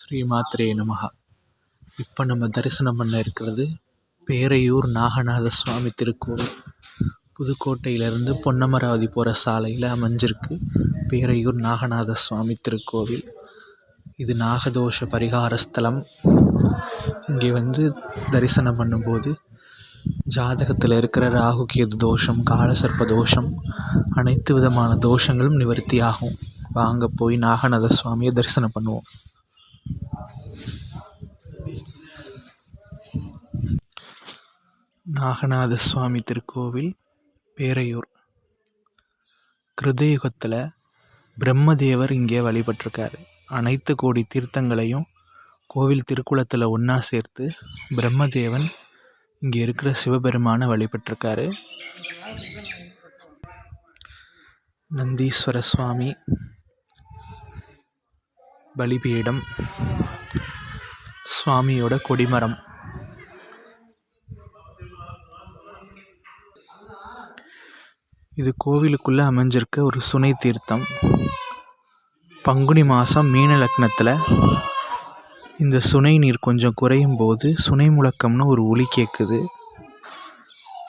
ஸ்ரீமாத்ரே நமஹ. இப்போ நம்ம தரிசனம் பண்ண இருக்கிறது பேரையூர் நாகநாத சுவாமி திருக்கோவில். புதுக்கோட்டையிலேருந்து பொன்னமராவதி போகிற சாலையில் அமைஞ்சிருக்கு பேரையூர் நாகநாத சுவாமி திருக்கோவில். இது நாகதோஷ பரிகார ஸ்தலம். இங்கே தரிசனம் பண்ணும்போது ஜாதகத்தில் இருக்கிற ராகு கேது தோஷம், காலசர்ப்ப தோஷம், அனைத்து விதமான தோஷங்களும் நிவர்த்தி ஆகும். வாங்க போய் நாகநாத சுவாமியை தரிசனம் பண்ணுவோம். நாகநாத சுவாமி திருக்கோவில் பேரையூர். கிருதயுகத்தில் பிரம்மதேவர் இங்கே வழிபட்டிருக்காரு. அனைத்து கோடி தீர்த்தங்களையும் கோவில் திருக்குளத்தில் ஒன்றா சேர்த்து பிரம்மதேவன் இங்கே இருக்கிற சிவபெருமானை வழிபட்டிருக்காரு. நந்தீஸ்வர சுவாமி பலிபீடம், சுவாமியோட கொடிமரம். இது கோவிலுக்குள்ளே அமைஞ்சிருக்க ஒரு சுனை தீர்த்தம். பங்குனி மாதம் மீன லக்னத்தில் இந்த சுனை நீர் கொஞ்சம் குறையும் போது சுனை முழக்கம்னு ஒரு ஒலி கேட்குது.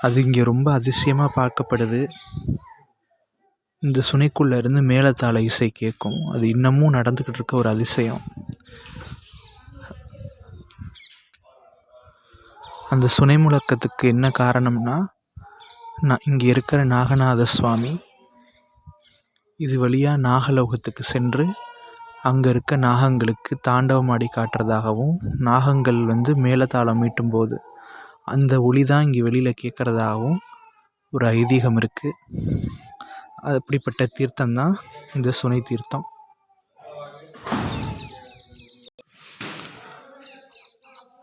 அது இங்கே ரொம்ப அதிசயமாக பார்க்கப்படுது. இந்த சுனைக்குள்ளே இருந்து மேளதாள இசை கேட்கும். அது இன்னமும் நடந்துக்கிட்டு இருக்க ஒரு அதிசயம். அந்த சுனை முழக்கத்துக்கு என்ன காரணம்னா, இங்கே இருக்கிற நாகநாத சுவாமி இது வழியாக நாகலோகத்துக்கு சென்று அங்கே இருக்க நாகங்களுக்கு தாண்டவமாடி காட்டுறதாகவும், நாகங்கள் மேளதாளம் மீட்டும்போது அந்த ஒளி தான் இங்கே வெளியில் கேட்குறதாகவும் ஒரு ஐதீகம் இருக்குது. அப்படிப்பட்ட தீர்த்தம்தான் இந்த சுனை தீர்த்தம்.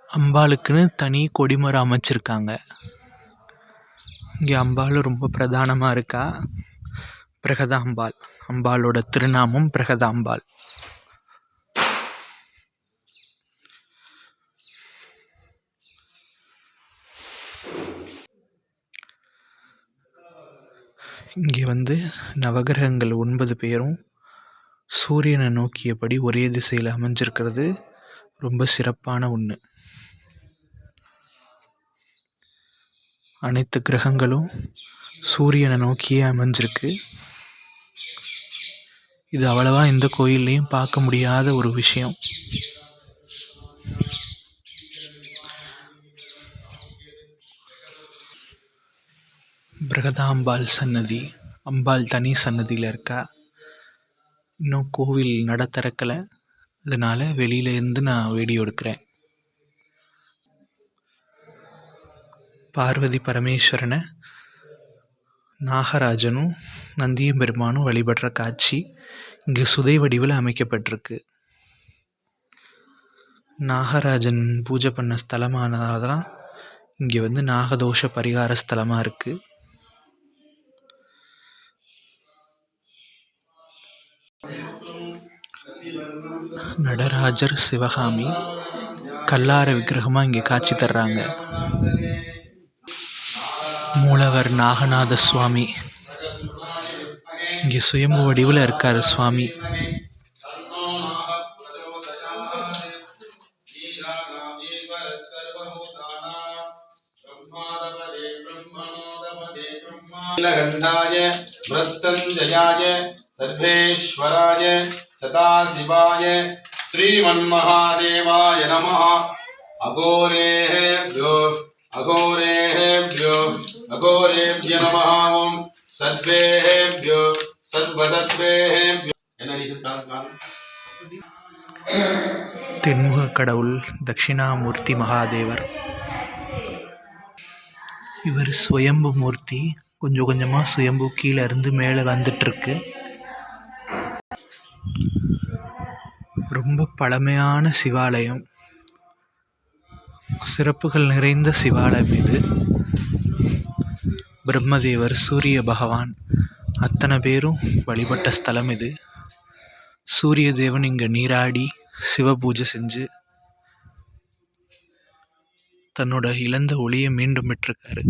அம்பாளுக்குன்னு தனி கொடிமரம் அமைச்சிருக்காங்க. இங்கே அம்பாள் ரொம்ப பிரதானமாக இருக்கா. பிரகதாம்பாள். அம்பாளோட திருநாமம் பிரகதாம்பாள். இங்கே நவகிரகங்கள் 9 பேரும் சூரியனை நோக்கியபடி ஒரே திசையில் அமைஞ்சிருக்கிறது ரொம்ப சிறப்பான ஒன்று. அனைத்து கிரகங்களும் சூரியனை நோக்கியே அமைஞ்சிருக்கு. இது அவ்வளவா எந்த கோயில்லையும் பார்க்க முடியாத ஒரு விஷயம். பிரகதாம்பாள் சன்னதி. அம்பாள் தனி சன்னதியில் இருக்கா. இன்னும் கோவில் நட திறக்கலை. அதனால் வெளியிலேருந்து நான் வீடியோ எடுக்கிறேன். பார்வதி பரமேஸ்வரனை நாகராஜனும் நந்தியம் பெருமானும் வழிபடுற காட்சி இங்கே சுதை வடிவில் அமைக்கப்பட்டிருக்கு. நாகராஜன் பூஜை பண்ண ஸ்தலமானதால் தான் இங்கே நாகதோஷ பரிகார ஸ்தலமாக இருக்குது. நடராஜர் சிவகாமி கல்லார விக்கிரகமாக இங்கே காட்சி தர்றாங்க. மூலவர் நாகநாத சுவாமி இங்கே சுயம்பு வடிவில் இருக்கார். சுவாமி सर्वेश्वराय सदाशिवाय श्रीमन्महादेवाय नमः। अघोरेभ्यो नमः। ओं सर्वेभ्यो सर्वसर्वेभ्यो. தென்முக கடவுள் தட்சிணாமூர்த்தி மகாதேவர். இவர் சுயம்பு மூர்த்தி. கொஞ்சம் கொஞ்சமாக சுயம்பு கீழே இருந்து மேலே வந்துட்டுருக்கு. ரொம்ப பழமையான சிவாலயம். சிறப்புகள் நிறைந்த சிவாலயம் இது. பிரம்மதேவர், சூரிய பகவான் அத்தனை பேரும் வழிபட்ட ஸ்தலம் இது. சூரிய தேவன் இங்கே நீராடி சிவபூஜை செஞ்சு தன்னோட இழந்த ஒளியை மீண்டும் பெற்றிருக்காரு.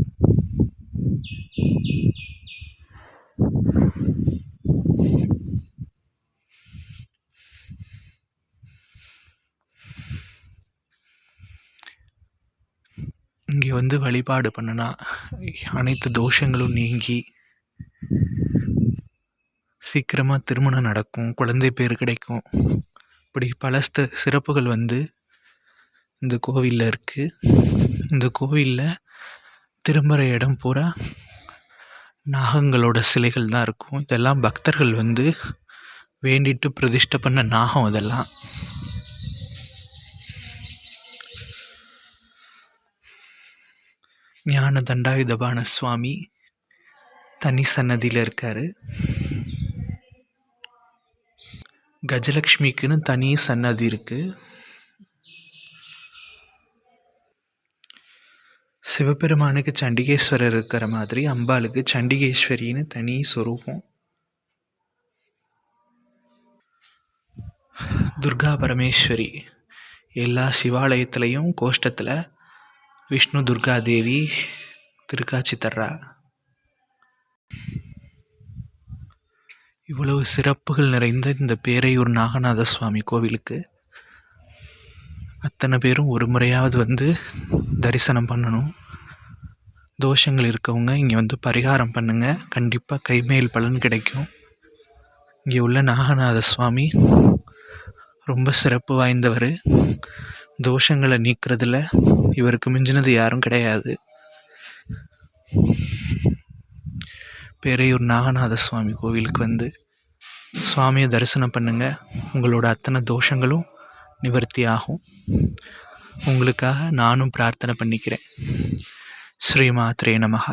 இங்கே வந்து வழிபாடு பண்ணினா அனைத்து தோஷங்களும் நீங்கி சீக்கிரமாக திருமணம் நடக்கும், குழந்தை பேர் கிடைக்கும். இப்படி பல சிறப்புகள் வந்து இந்த கோவிலில் இருக்குது. இந்த கோவிலில் திரும்புகிற இடம் பூரா நாகங்களோட சிலைகள் தான் இருக்கும். இதெல்லாம் பக்தர்கள் வந்து வேண்டிட்டு பிரதிஷ்டை பண்ண நாகம். அதெல்லாம் ஞான தண்டாயுதபாண சுவாமி தனி சன்னதியில் இருக்கார். கஜலக்ஷ்மிக்குன்னு தனி சன்னதி இருக்குது. சிவபெருமானுக்கு சண்டிகேஸ்வரர் இருக்கிற மாதிரி அம்பாளுக்கு சண்டிகேஸ்வரின்னு தனி சொரூபம். துர்கா பரமேஸ்வரி எல்லா சிவாலயத்துலேயும் கோஷ்டத்தில் விஷ்ணு துர்கா தேவி திருக்காட்சி தர்றா. இவ்வளவு சிறப்புகள் நிறைந்த இந்த பேரையூர் நாகநாத சுவாமி கோவிலுக்கு அத்தனை பேரும் ஒரு முறையாவது வந்து தரிசனம் பண்ணணும். தோஷங்கள் இருக்கவங்க இங்கே வந்து பரிகாரம் பண்ணுங்கள், கண்டிப்பாக கைமேல் பலன் கிடைக்கும். இங்கே உள்ள நாகநாத சுவாமி ரொம்ப சிறப்பு வாய்ந்தவர். தோஷங்களை நீக்கிறதுல இவருக்கு மிஞ்சினது யாரும் கிடையாது. பேரையூர் நாகநாத சுவாமி கோவிலுக்கு வந்து சுவாமியை தரிசனம் பண்ணுங்கள். உங்களோட அத்தனை தோஷங்களும் நிவர்த்தி ஆகும். உங்களுக்காக நானும் பிரார்த்தனை பண்ணிக்கிறேன். ஸ்ரீமாத்ரே நமஹ.